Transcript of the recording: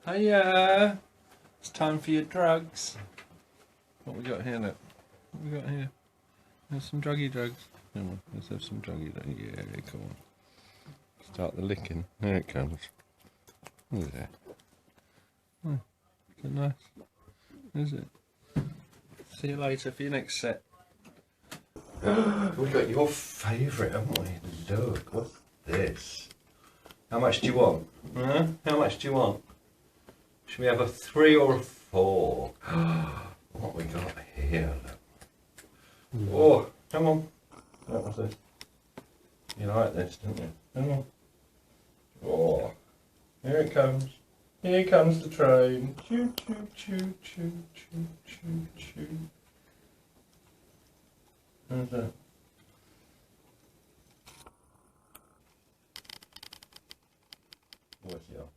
Hiya! It's time for your drugs. What we got here, look? What we got here? There's some druggy drugs. Come on, let's have some druggy drugs. Yeah, come on. Start the licking. There it comes. Look at that. Oh, is it nice? Is it? See you later for your next set. We got your favourite, haven't we? Look, what's this? How much do you want? Huh? How much do you want? Should we have a 3 or a 4? What we got here? Look. Oh, come on. What was this? You like this, don't you? Come on. Oh, here it comes. Here comes the train. Choo choo choo choo choo choo choo. How's that? What's it?